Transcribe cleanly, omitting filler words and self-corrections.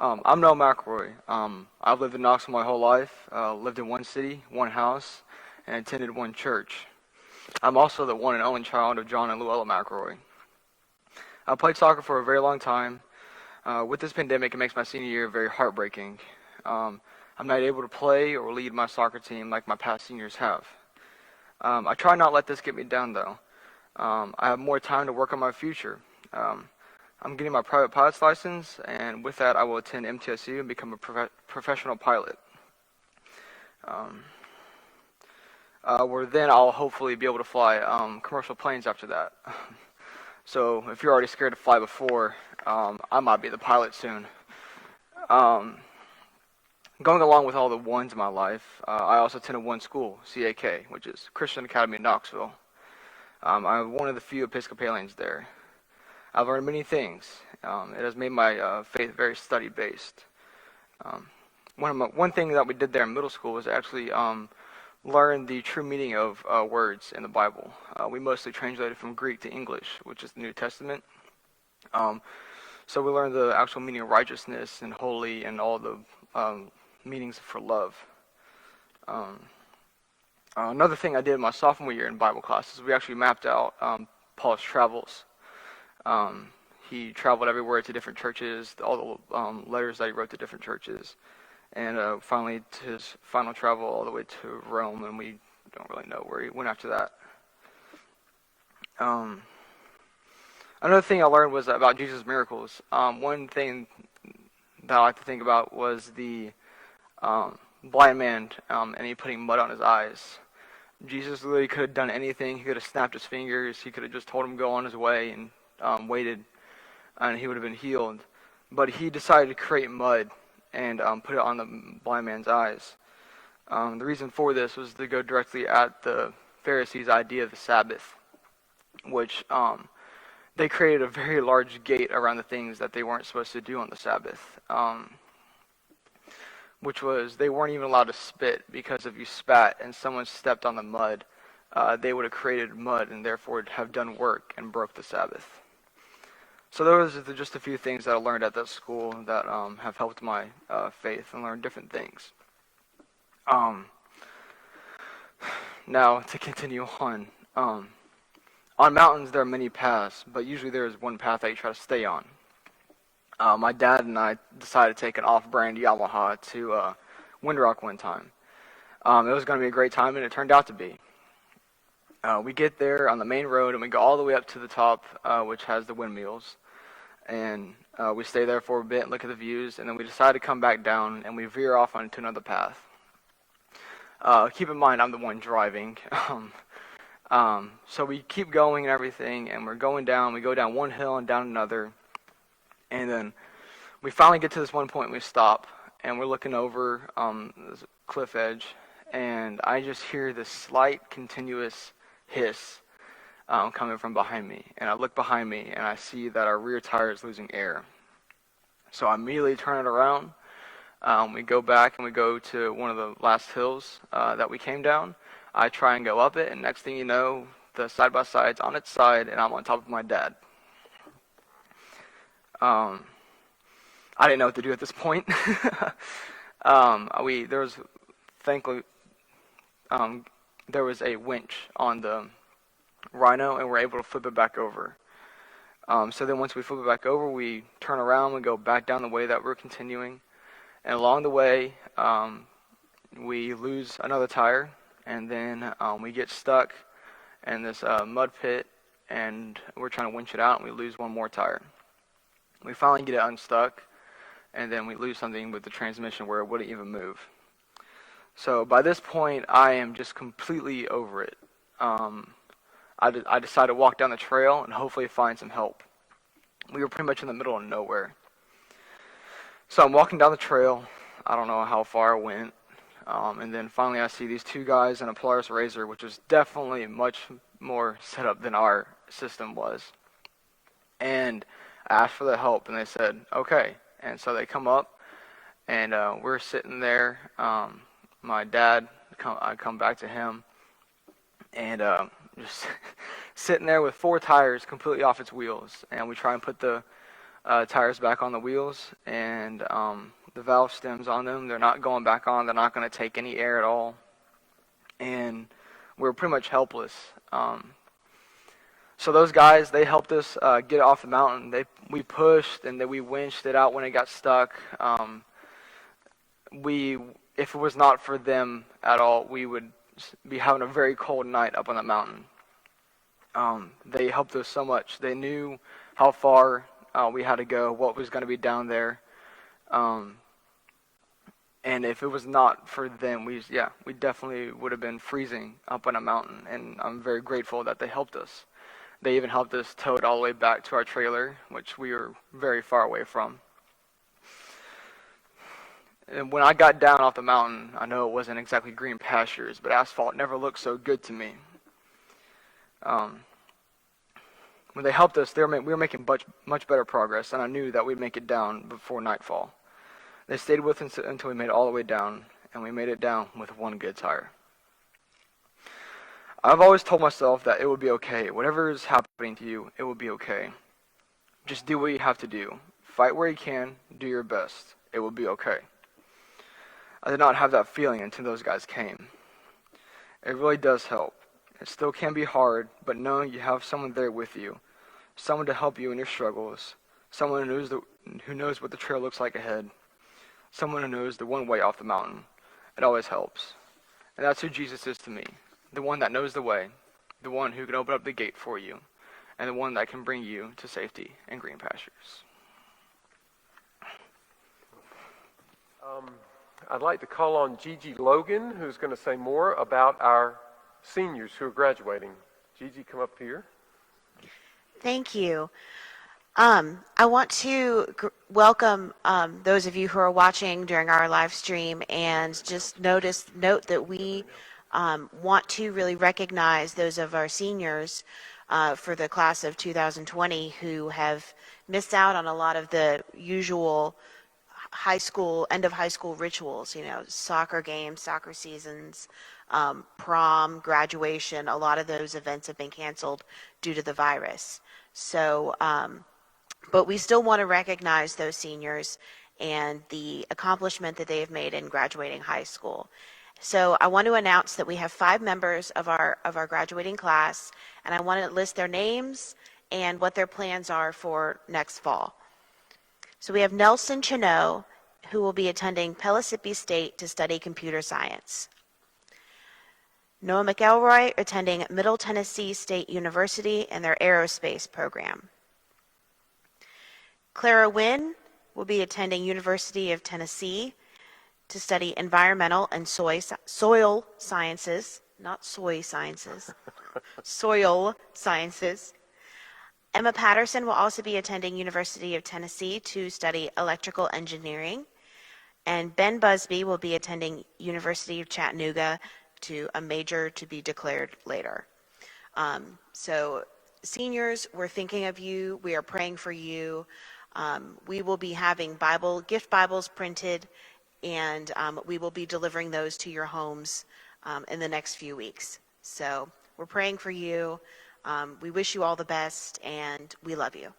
I'm Noah McElroy. I've lived in Knoxville my whole life, lived in one city, one house, and attended one church. I'm also the one and only child of John and Luella McElroy. I played soccer for a very long time. With this pandemic, it makes my senior year very heartbreaking. I'm not able to play or lead my soccer team like my past seniors have. I try not to let this get me down, though. I have more time to work on my future. I'm getting my private pilot's license, and with that, I will attend MTSU and become a professional pilot. Where then I'll hopefully be able to fly commercial planes after that. So if you're already scared to fly before, I might be the pilot soon. Going along with all the ones in my life, I also attended one school, CAK, which is Christian Academy in Knoxville. I'm one of the few Episcopalians there. I've learned many things. It has made my faith very study-based. One thing that we did there in middle school was actually learn the true meaning of words in the Bible. We mostly translated from Greek to English, which is the New Testament. So we learned the actual meaning of righteousness and holy and all the meanings for love. Another thing I did in my sophomore year in Bible class is we actually mapped out Paul's travels. He traveled everywhere to different churches, all the letters that he wrote to different churches, and finally to his final travel all the way to Rome, and we don't really know where he went after that. Another thing I learned was about Jesus' miracles. One thing that I like to think about was the blind man and he putting mud on his eyes. Jesus literally could have done anything. He could have snapped his fingers. He could have just told him to go on his way and waited, and he would have been healed. But he decided to create mud and put it on the blind man's eyes. The reason for this was to go directly at the Pharisees' idea of the Sabbath, which they created a very large gate around the things that they weren't supposed to do on the Sabbath, which was they weren't even allowed to spit, because if you spat and someone stepped on the mud, they would have created mud and therefore have done work and broke the Sabbath. So those are just a few things that I learned at that school that have helped my faith and learn different things. Now, to continue on mountains there are many paths, but usually there is one path that you try to stay on. My dad and I decided to take an off-brand Yamaha to Windrock one time. It was going to be a great time, and it turned out to be. We get there on the main road, and we go all the way up to the top, which has the windmills. And we stay there for a bit and look at the views, and then we decide to come back down, and we veer off onto another path. Keep in mind, I'm the one driving. So we keep going and everything, and we're going down. We go down one hill and down another. And then we finally get to this one point, we stop, and we're looking over this cliff edge, and I just hear this slight continuous hiss coming from behind me. And I look behind me, and I see that our rear tire is losing air. So I immediately turn it around. We go back, and we go to one of the last hills that we came down. I try and go up it, and next thing you know, the side-by-side's on its side, and I'm on top of my dad. I didn't know what to do at this point. There was a winch on the Rhino, and we're able to flip it back over. So then once we flip it back over, we turn around and go back down the way that we're continuing. And along the way, we lose another tire, and then we get stuck in this mud pit, and we're trying to winch it out, and we lose one more tire. We finally get it unstuck, and then we lose something with the transmission where it wouldn't even move. So by this point, I am just completely over it. I decided to walk down the trail and hopefully find some help. We were pretty much in the middle of nowhere. So I'm walking down the trail. I don't know how far I went. And then finally I see these two guys in a Polaris Razor, which was definitely much more set up than our system was. And I asked for the help, and they said, okay. And so they come up, and we're sitting there. My dad, I come back to him, and just sitting there with four tires completely off its wheels. And we try and put the tires back on the wheels, and the valve stems on them, they're not going back on. They're not going to take any air at all, and we were pretty much helpless. So those guys, they helped us get off the mountain. We pushed, and then we winched it out when it got stuck. If it was not for them at all, we would be having a very cold night up on the mountain. They helped us so much. They knew how far we had to go, what was going to be down there. And if it was not for them, we definitely would have been freezing up on a mountain. And I'm very grateful that they helped us. They even helped us tow it all the way back to our trailer, which we were very far away from. And when I got down off the mountain, I know it wasn't exactly green pastures, but asphalt never looked so good to me. When they helped us, we were making much better progress, and I knew that we'd make it down before nightfall. They stayed with us until we made it all the way down, and we made it down with one good tire. I've always told myself that it will be okay. Whatever is happening to you, it will be okay. Just do what you have to do. Fight where you can. Do your best. It will be okay. I did not have that feeling until those guys came. It really does help. It still can be hard, but knowing you have someone there with you, someone to help you in your struggles, someone who knows what the trail looks like ahead, someone who knows the one way off the mountain, it always helps. And that's who Jesus is to me. The one that knows the way, the one who can open up the gate for you, and the one that can bring you to safety and green pastures. I'd like to call on GiGi Logan, who's going to say more about our seniors who are graduating. GiGi, come up here. Thank you. I want to welcome those of you who are watching during our live stream, and just note that we want to really recognize those of our seniors for the class of 2020 who have missed out on a lot of the usual end of high school rituals, soccer games, soccer seasons, prom, graduation. A lot of those events have been canceled due to the virus. So, but we still want to recognize those seniors and the accomplishment that they have made in graduating high school. So I want to announce that we have 5 members of our graduating class, and I want to list their names and what their plans are for next fall. So we have Nelson Chino, who will be attending Pellissippi State to study computer science. Noah McElroy attending Middle Tennessee State University in their aerospace program. Clara Wynn will be attending University of Tennessee to study environmental and soil sciences, not soy sciences, soil sciences. Emma Patterson will also be attending University of Tennessee to study electrical engineering. And Ben Busby will be attending University of Chattanooga to a major to be declared later. So seniors, we're thinking of you. We are praying for you. We will be having gift Bibles printed, and we will be delivering those to your homes in the next few weeks. So we're praying for you. We wish you all the best, and we love you.